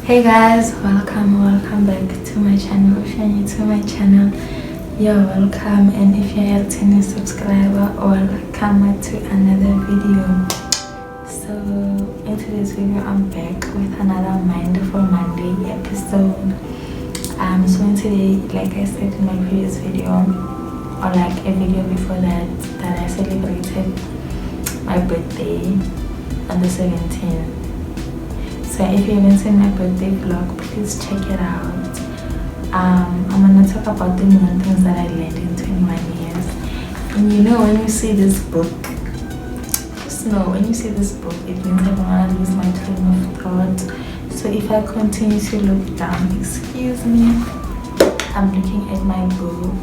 Hey guys, welcome back to my channel. If you're new to my channel, you're welcome, and if you're a returning subscriber, welcome to another video. So in today's video I'm back with another Mindful Monday episode. So in today, like I said in my previous video, or like a video before that I celebrated my birthday on the 17th. So if you haven't seen my birthday vlog, please check it out. I'm gonna talk about the new things that I learned in 21 years. And you know, when you see this book, just know when you see this book, it means I'm gonna lose my train of thought. So if I continue to look down, excuse me, I'm looking at my book.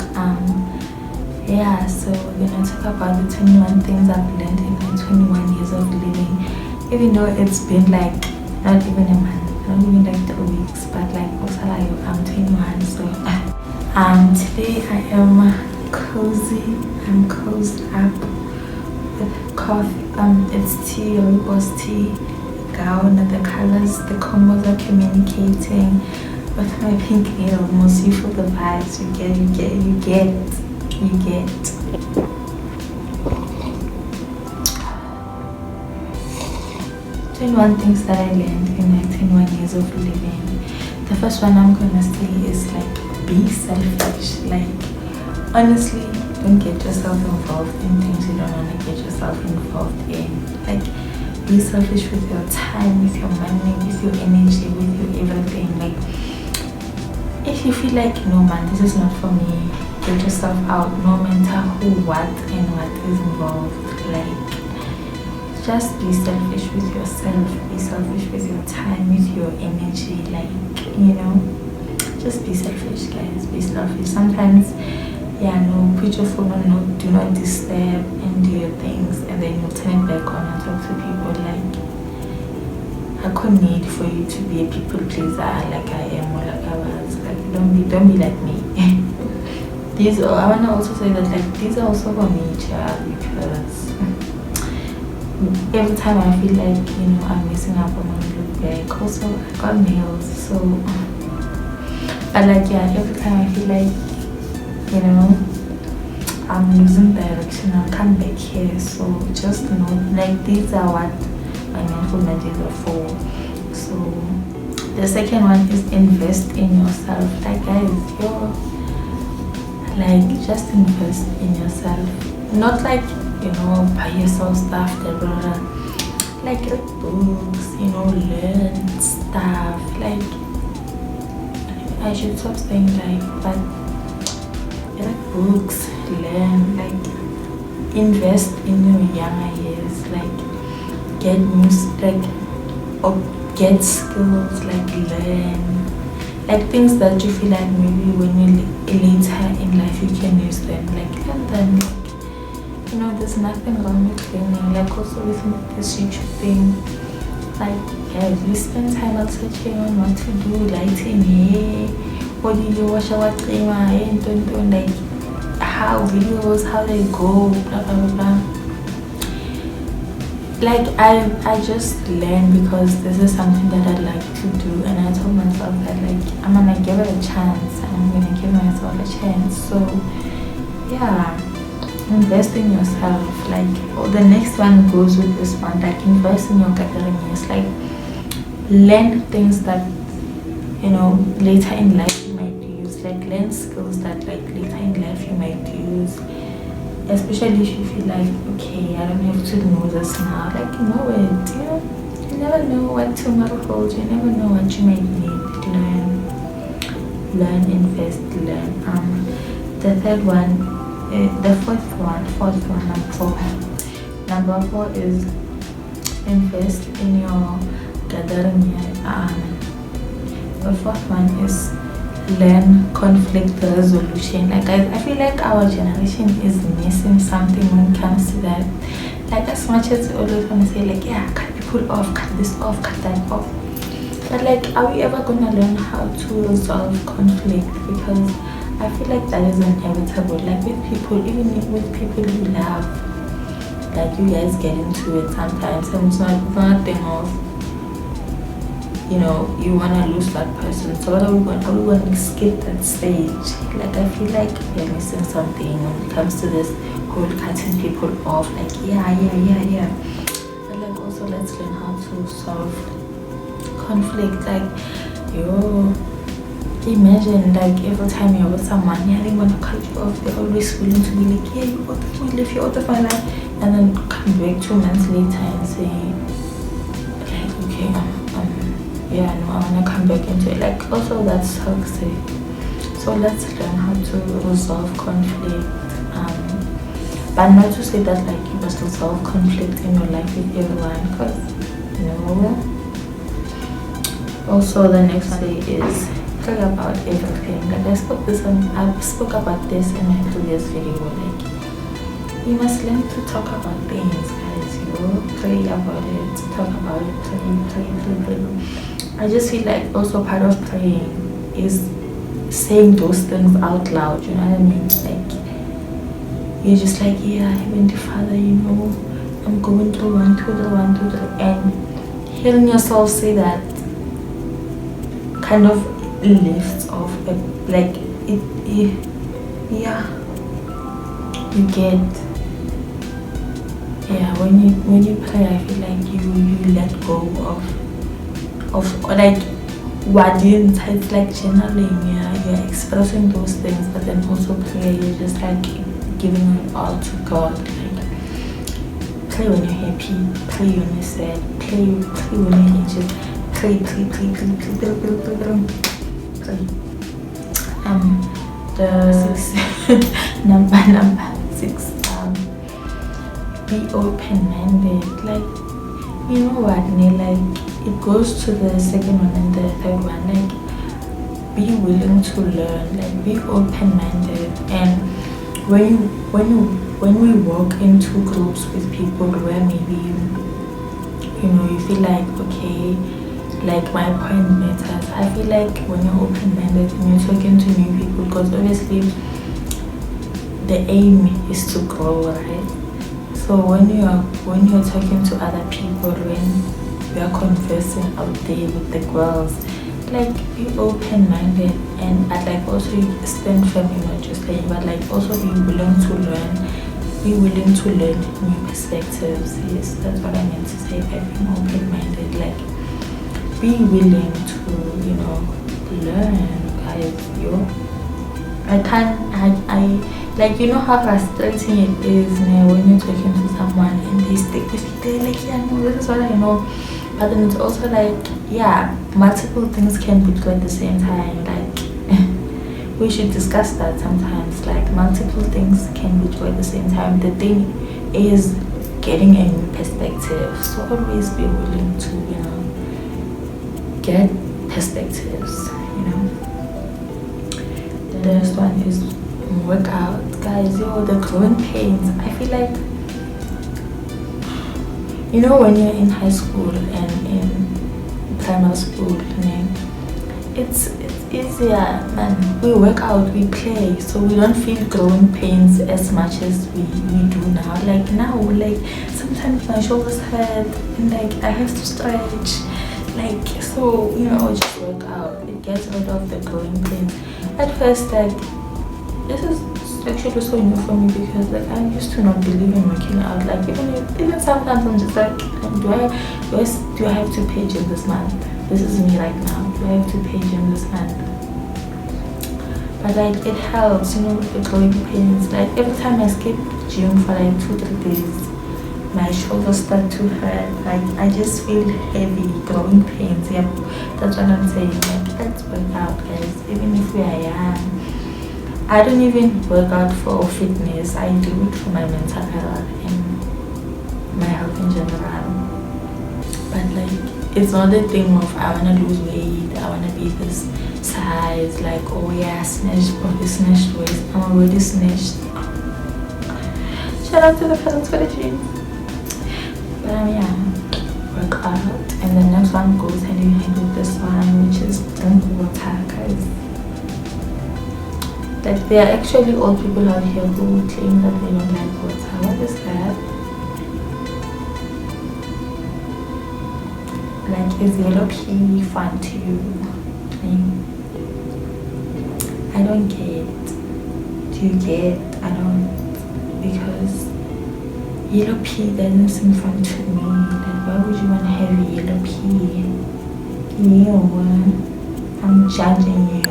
Yeah, so we're gonna talk about the 21 things I've learned in my 21 years of living. Even though it's been like not even a month, not even like 2 weeks, but like also like I'm 21. So today I am cozy. I'm cozied up with coffee. It's tea, rooibos tea, gown, the colors, the combos are communicating with my pink nail. Most you feel the vibes. You get 21 things that I learned in my 21 years of living. The first one I'm gonna say is like, be selfish. Like, honestly, don't get yourself involved in things you don't want to get yourself involved in. Like, be selfish with your time, with your money, with your energy, with your everything. Like, if you feel like, no man, this is not for me, get yourself out, no matter who, what, and what is involved. Like, just be selfish with yourself, be selfish with your time, with your energy. Like, you know, just be selfish, guys. Be selfish. Sometimes, yeah, no, put your phone on no, do not disturb, and do your things, and then you'll turn it back on and talk to people. Like, I couldn't need for you to be a people pleaser like I am or like I was. Like, don't be like me. These are, I wanna also say that like these are also for me, child, because every time I feel like, you know, I'm messing up, I'm gonna look back. Also, I got nails, so but like, yeah, every time I feel like, you know, I'm losing direction, I'll come back here. So just know, like, these are what my mindful Mondays are for. So the second one is invest in yourself. Like, guys, like, just invest in yourself. Not like, you know, buy yourself stuff, blah, blah, blah. Like, read books, you know, learn stuff. Like, I should stop saying like, but read books, learn, like, invest in your younger years. Like, get new, like, or get skills, like, learn, like, things that you feel like maybe when you later in life you can use them. Like, learn them. You know, there's nothing wrong with learning. Like, also with this YouTube thing, like, guys, we spend time out searching on what to do, lighting hair, what do you wash our cream, and don't like how videos, how they go, blah blah blah blah. Like, I just learned because this is something that I'd like to do, and I told myself that like I'm gonna give it a chance, and I'm gonna give myself a chance. So yeah, invest in yourself. Like, the next one goes with this one, like, invest in your gathering years. Like, learn things that, you know, later in life you might use. Like, learn skills that like later in life you might use, especially if you feel like, okay, I don't have to know this now. Like, know it. You never know what tomorrow holds. You never know what you might need. Learn, invest, learn. The third one, the fourth one, number four is invest in your gathering year. The fourth one is learn conflict resolution. Like, I feel like our generation is missing something when it comes to that. Like, as much as we always want to say like, yeah, cut people off, cut this off, cut that off, but like, are we ever gonna learn how to resolve conflict? Because I feel like that is inevitable. Like, with people, even with people you love, like, you guys get into it sometimes, and it's not thing of you know, you want to lose that person. So what are we going to skip that stage? Like, I feel like we're missing something when it comes to this whole cutting people off. Like, yeah. But like, also let's learn how to solve conflict. Like, imagine like every time you're with someone, yeah, they want to cut you off. They're always willing to be like, yeah, you out of my life, you're out of my life, and then come back 2 months later and say, like, okay, yeah, no, I want to come back into it. Like, also that's toxic. So let's learn how to resolve conflict. But not to say that like you must resolve conflict in your life with everyone, because no. Also, the next day is talk about everything. Like I spoke about this in my previous video. Like, you must learn to talk about things, guys. Pray about it, talk about it, pray. I just feel like also part of praying is saying those things out loud. You know what I mean? Like, you're just like, yeah, Heavenly Father, I'm going through 1, 2, 3, 1, 2, 3, and hearing yourself say that kind of lifts off, like it yeah, you get, yeah, when you pray, I feel like you let go of like what inside. It's like journaling. Yeah, you're expressing those things, but then also prayer, you're just like giving it all to God. Like, pray when you're happy, pray when you're sad, pray when you're anxious, pray. The number 6, be open-minded. Like, you know what, like it goes to the second one and the third one. Like, be willing to learn, like be open-minded. And when we walk into groups with people where maybe you feel like, okay, like my point matters, I feel like when you're open-minded and you're talking to new people, because obviously the aim is to grow, right? So when you're talking to other people, when you're conversing out there with the girls, like be open-minded. And I'd like also stand firm in what you're saying, but like also be willing to learn new perspectives. Yes, that's what I meant to say by being open-minded. Like, be willing to learn, guys. I like, you know how frustrating it is now when you're talking to someone and they stick with you. They're like, yeah, no, this is what I know. But then it's also like, yeah, multiple things can be true at the same time. Like, we should discuss that sometimes. Like, multiple things can be true at the same time. The thing is getting a new perspective. So always be willing to, get perspectives, The next one is workout. Guys, the growing pains. I feel like, when you're in high school and in primary school, it's easier, man. We work out, we play, so we don't feel growing pains as much as we do now. Like now, like sometimes my shoulders hurt and like I have to stretch. Like, so, just work out. It gets rid of the growing pains. At first, like, this is actually so new for me because, like, I used to not believe in working out. Like, even sometimes I'm just like, do I have to pay gym this month? This is me right now. Do I have to pay gym this month? But, like, it helps, with the growing pains. Like, every time I skip gym for, like, 2-3 days, my shoulders start to hurt. Like, I just feel heavy, growing pains. Yeah, that's what I'm saying. Like, let's work out, guys. Even if we are young, I don't even work out for fitness. I do it for my mental health and my health in general. But like, it's not a thing of I wanna lose weight, I wanna be this size. Like, oh yeah, snatched waist. I'm already snatched. Shout out to the fellas for the gym. But yeah, work out. And the next one goes hand in hand with this one, which is drink water, guys. Like, there are actually old people out here who claim that they don't like water. What is that? Like, is yellow pea fun to you? I don't get. Do you get? I don't, because yellow pea doesn't seem fun to me. Like, why would you want to have yellow pea? I'm judging you.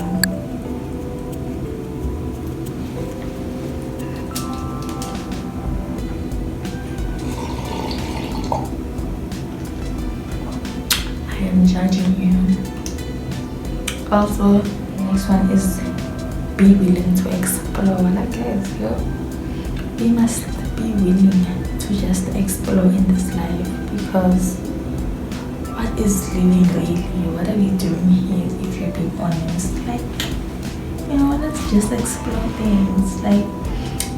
I am judging you. Also, the next one is be willing to explore. Like, guys, we must be willing to just explore in this life, because what is living really? What are we doing here if you're being honest? Like, let's just explore things. Like,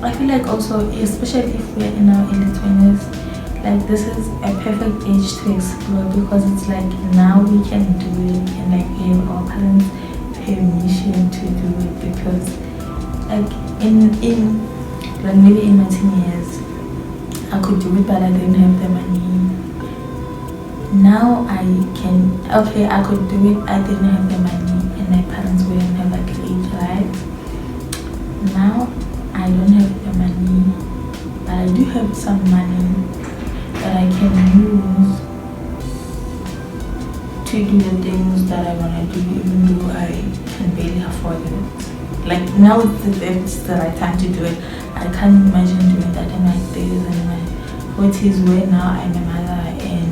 I feel like also, especially if we're in our early 20s, like, this is a perfect age to explore, because it's like now we can do it, and like we have our parents' permission to do it, because like in like maybe in my teen years I could do it, but I didn't have the money. Now I can, okay, I could do it, I didn't have the money, and my parents wouldn't have agreed, right? Now I don't have the money, but I do have some money that I can use to do the things that I want to do, even though I can barely afford it. Like, now it's the right time to do it. I can't imagine doing that in my 30s and in my 40s, where now I'm a mother, and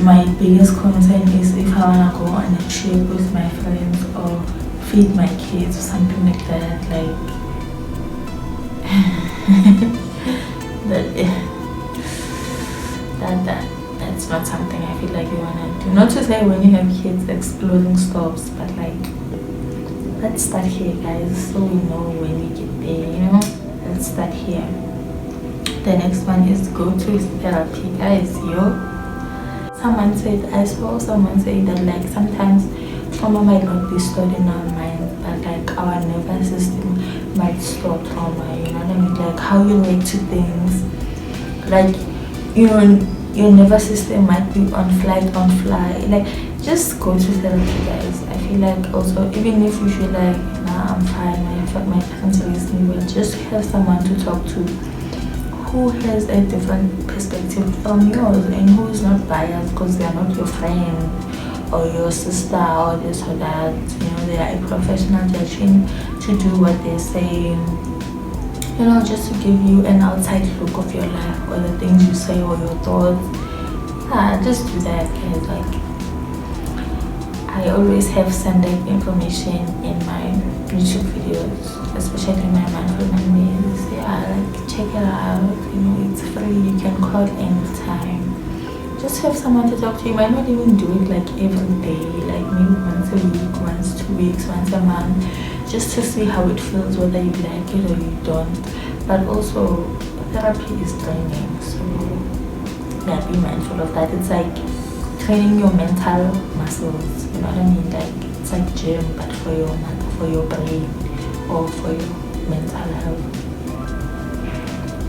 my biggest concern is if I want to go on a trip with my friends or feed my kids or something like that. Like, that's not something I feel like you want to do. Not to say when you have kids exploring stops, but like, let's start here, guys, so we know when we get there, let's start here. The next one is go to therapy, guys. I saw someone say that like sometimes trauma might not be stored in our mind, but like our nervous system might store trauma, you know what I mean? Like how you react to things, like your nervous system might be on flight, on fly. Like, just go to therapy, guys. I feel like also, even if you feel like, nah, I'm fine, my parents raised me well, just have someone to talk to who has a different perspective from yours and who is not biased, because they are not your friend or your sister or this or that. They are a professional judging to do what they say, just to give you an outside look of your life or the things you say or your thoughts. Just do that, guys. Like, I always have SADAG information in my YouTube videos, especially my monthly Mondays. Like, check it out. It's free. You can call anytime. Just have someone to talk to. You might not even do it like every day, like maybe once a week, once 2 weeks, once a month, just to see how it feels, whether you like it or you don't. But also, therapy is training, so yeah, be mindful of that. It's like training your mental muscles, you know what I mean? Like, it's like gym, but for your brain or for your mental health.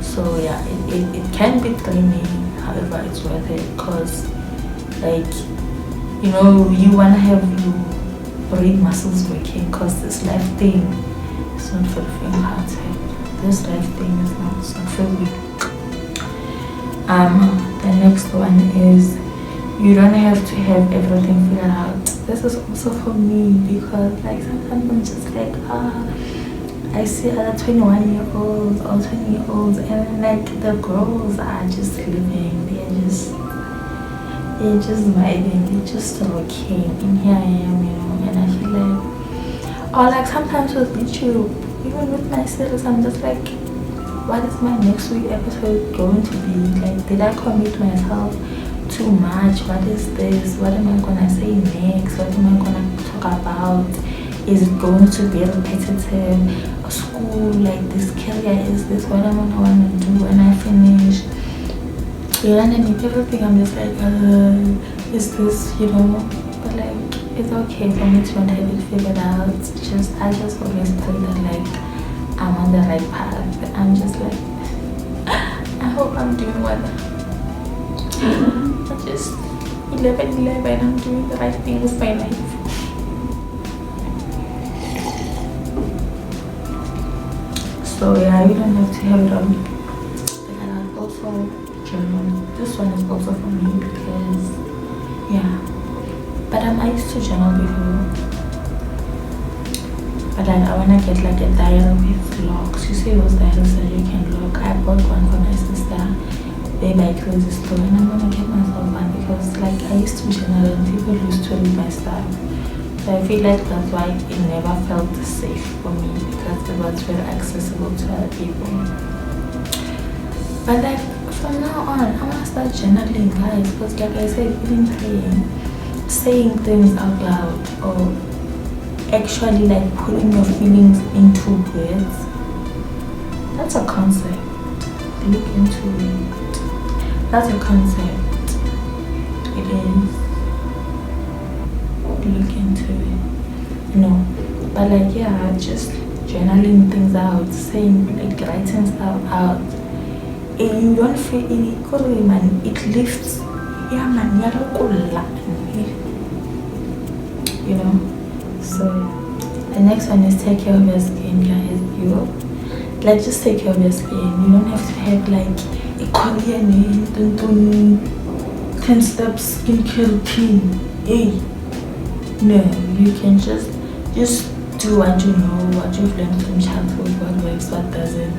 So yeah, it can be training, however it's worth it, because like, you want to have your brain muscles working, because this life thing is not for the faint-hearted. This life thing is not for weak. The next one is you don't have to have everything figured out. This is also for me, because like sometimes I'm just like, I see other 21-year-olds or 20-year-olds, and like the girls are just living, they're just vibing, they're just rocking, and here I am, and I feel like, or like sometimes with YouTube, even with my series, I'm just like, what is my next week episode going to be? Like, did I commit myself too much? What is this? What am I gonna say next? What am I gonna talk about? Is it going to be repetitive? School, like this career, is this what I'm gonna wanna do when I finish? Underneath everything, I'm just like, is this, but like, it's okay for me to not have it figured out. I just always pray that like I'm on the right path. I'm just like, I hope I'm doing what 11:11. I'm doing the right thing with my life. So yeah, you don't have to have it on. And I'll also journal. This one is also for me because yeah. But I used to journal before. But like, I wanna get like a diary with locks. You see those diaries that you can lock. I bought one for my sister. Babe, I closed the store and I'm gonna get myself one because like I used to journal and people used to read my stuff. So I feel like that's why it never felt safe for me because it was very accessible to other people. But like from now on, I wanna start journaling, guys, because like I said, even praying, saying things out loud or actually like putting your feelings into words, that's a concept. Look into it. That's a concept. It is. Look into it. No, but like yeah, just journaling things out, saying like writing stuff out. And you don't feel it, man. It lifts. Yeah, man. You know. So the next one is take care of your skin, guys. You like just take care of your skin. You don't have to have like a Korean 10 steps skincare routine. Hey, no, you can just do what you know, what you've learned from childhood, what works, what doesn't.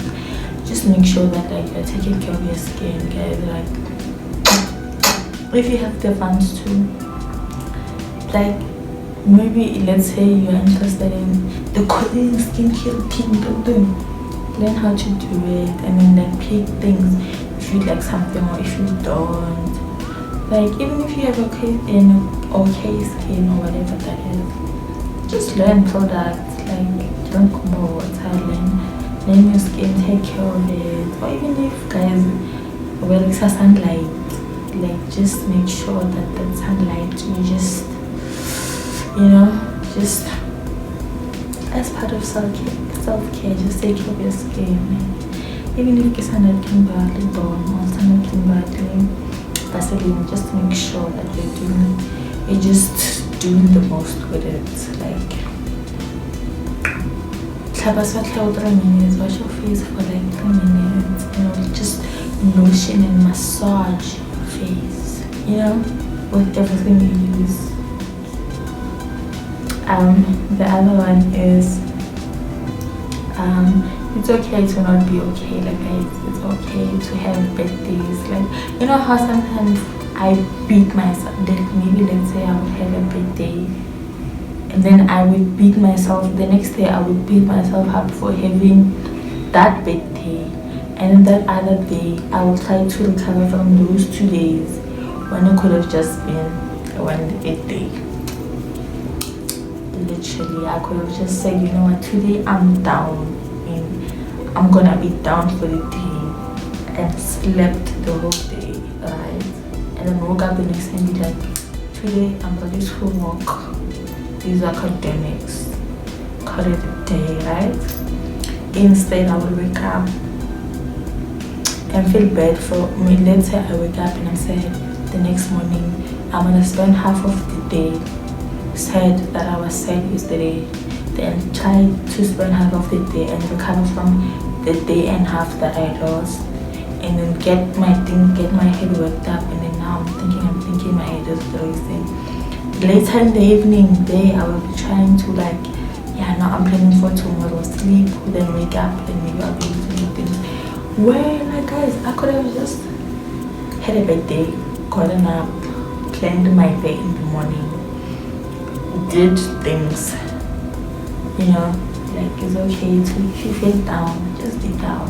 Just make sure that like you're taking care of your skin, guys. Like if you have the funds to, like. Maybe let's say you're interested in the Korean skincare routine, learn how to do it and then like pick things if you like something or if you don't. Like even if you have okay skin or whatever that is, just learn products, like don't go more learn your skin, take care of it. Or even if guys wear sunlight, like just make sure that that sunlight you just just as part of self-care, just take care of your skin. Even if it's not badly born or something badly Vaseline, just make sure that you're just doing the most with it. Like wash your face for like 3 minutes, just lotion and massage your face, with everything you use. The other one is it's okay to not be okay. Like it's okay to have bad days. Like how sometimes I beat myself. Maybe let's say I would have a bad day, and then I would beat myself. The next day I would beat myself up for having that bad day, and then that other day I will try to recover from those 2 days when it could have just been one bad day. Literally, I could have just said, you know what, today I'm down and I'm gonna be down for the day, and slept the whole day, right? And then woke up the next day and be like, today I'm ready to walk these academics, call it a day, right? Instead I will wake up and feel bad for me. Let's say I wake up and I said the next morning I'm gonna spend half of the day sad that I was sad yesterday, then try to spend half of the day and recover from the day and half that I lost, and then get my head worked up, and then now I'm thinking my head is racing. Later in the evening I will be trying to now I'm planning for tomorrow, sleep, then wake up, then maybe I'll be able to do things. Well, guys, I could have just had a bad day, gotten up, planned my day in the morning, did things, it's okay to, if you feel down, just be down.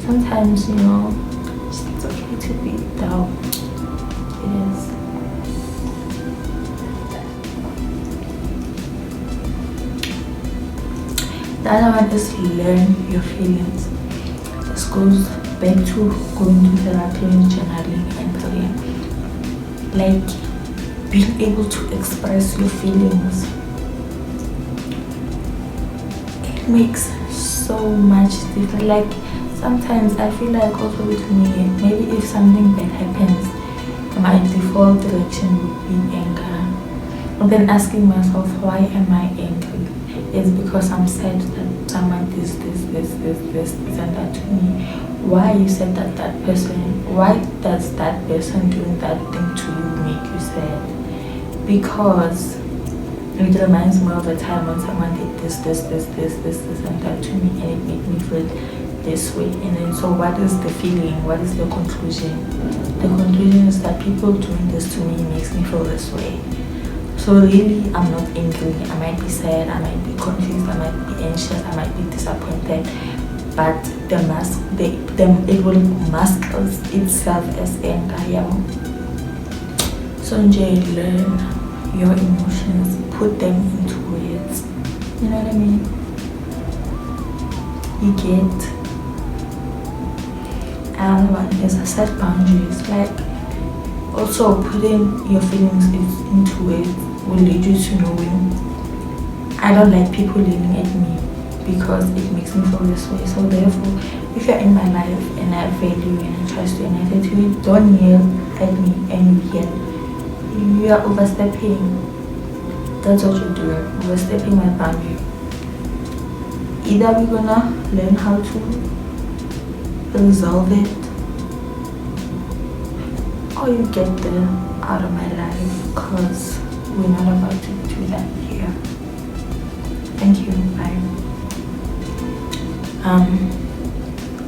Sometimes, it's okay to be down. It is. The other one is learn your feelings. This goes back to going to therapy and journaling and prayer. Being able to express your feelings, it makes so much difference. Sometimes I feel like also with me, maybe if something bad happens, my default reaction would be anger. And then asking myself, why am I angry? It's because I'm sad that someone did this, and that to me. Why you said that person? Why does that person doing that thing to you make you sad? Because it reminds me of a time when someone did this, and that to me, and it made me feel this way. And then, so what is the feeling? What is the conclusion? The conclusion is that people doing this to me makes me feel this way. So really, I'm not angry. I might be sad, I might be confused, I might be anxious, I might be disappointed. But it will mask itself as anger. Yeah. So learn your emotions, put them into words. You know what I mean? You get. Another one is set boundaries. Like, also putting your feelings into words will lead you to knowing I don't like people yelling at me because it makes me feel this way. So therefore, if you're in my life and I value and I trust you and I say to you, don't yell at me and you yell, you are overstepping. That's what you're doing, overstepping my boundary. Either we're gonna learn how to resolve it, or you get out of my life, because we're not about to do that here. Thank you. Bye.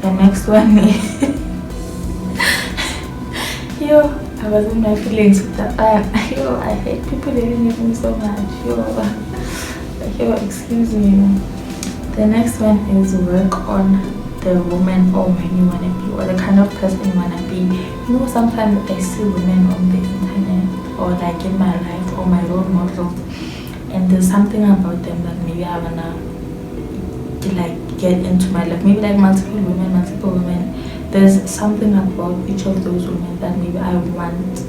The next one is I was in my feelings with that. I hate people living with me so much. Excuse me. The next one is work on the woman or man you want to be, or the kind of person you want to be. You know, sometimes I see women on the internet or like in my life or my role models, and there's something about them that maybe I wanna like get into my life. Maybe like multiple women. There's something about each of those women that maybe I want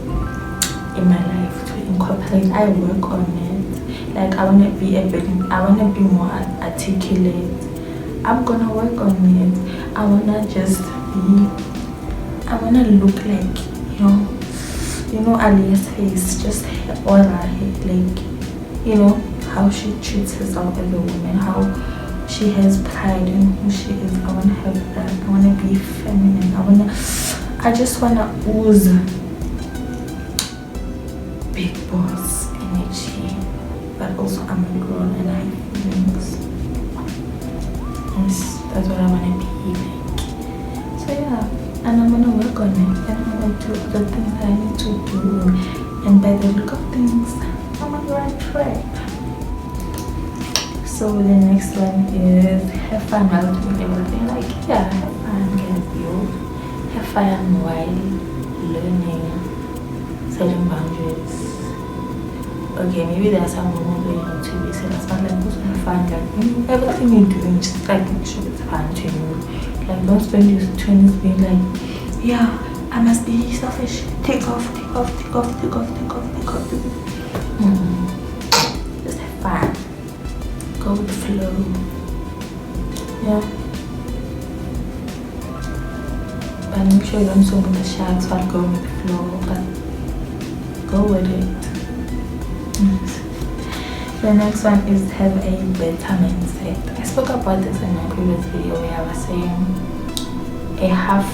in my life to incorporate. I work on it. Like I wanna be more articulate. I'm gonna work on it. I wanna look like, you know Alia's face, just her aura, like, you know, how she treats herself as a woman, how she has pride in who she is. I wanna have that. I wanna be feminine. I just wanna ooze big boss energy, but also I'm a girl and I have feelings. Yes, that's what I wanna be like. So yeah, and I'm gonna work on it, and I'm gonna do the things that I need to do, and by the look of things, I'm on the right track. So the next one is have fun while doing everything. Like, yeah, have fun, guys, have fun while learning, setting boundaries. Okay, maybe there are some moments where you know to be serious, but like also have fun. Like everything you're doing, just like make sure it's fun to you. Like don't spend your 20s being like, yeah, I must be selfish. Take off. Just have fun. Go with the flow. Yeah. But make sure you don't swim with the sharks while going with the flow, but go with it. The next one is have a better mindset. I spoke about this in my previous video where I was saying a half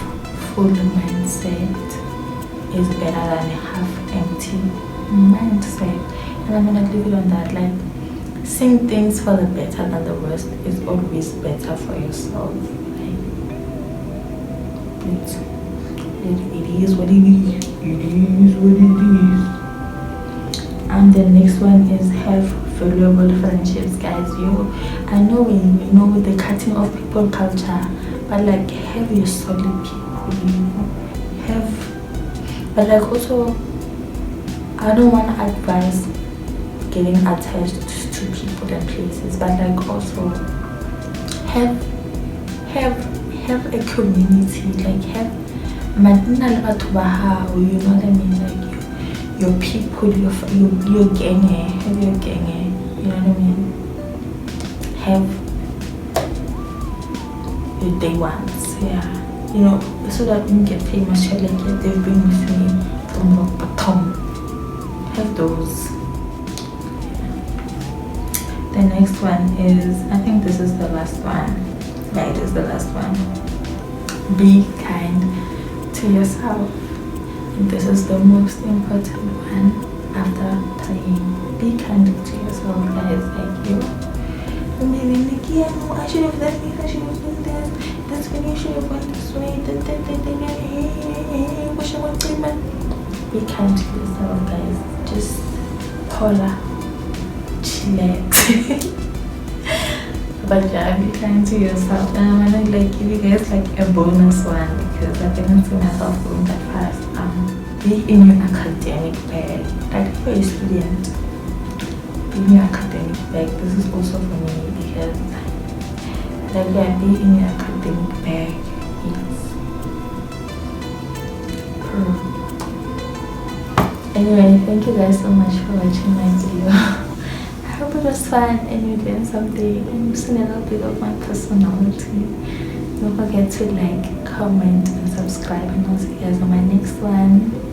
full mindset is better than a half empty mindset, and I'm gonna leave it on that. Like, seeing things for the better than the worst is always better for yourself. Like, it is what it is. It is what it is. And the next one is have valuable friendships, guys. I know we know the cutting off people culture, but like have your solid people, but like also I don't want to advise getting attached to people and places, but like also have a community, like have you know what I mean, like your people, your gang, have your gang, you know what I mean? Have your day ones, yeah. You know, so that when you get famous, you're like, yeah, they've been with me from the bottom. Have those. The next one is, I think this is the last one. Yeah, it is the last one. Be kind to yourself. And this is the most important one after playing. Be kind to yourself, guys. Like you. Maybe like, yeah, no, I should have done this, I should have done this. That's when you should have went this way. Wish I went treatment. Be kind to yourself, guys. Just holla, chillax. But yeah, be kind to yourself. And I wanna like give you guys like a bonus one because I didn't see myself going that fast. Be in your academic bag. Like if you're a student, be in your academic bag. This is also for me because like yeah, be in your academic bag. Anyway, thank you guys so much for watching my video. I hope it was fun and you learned something and you've seen a little bit of my personality. Don't forget to like, comment and subscribe, and I'll see you guys on my next one.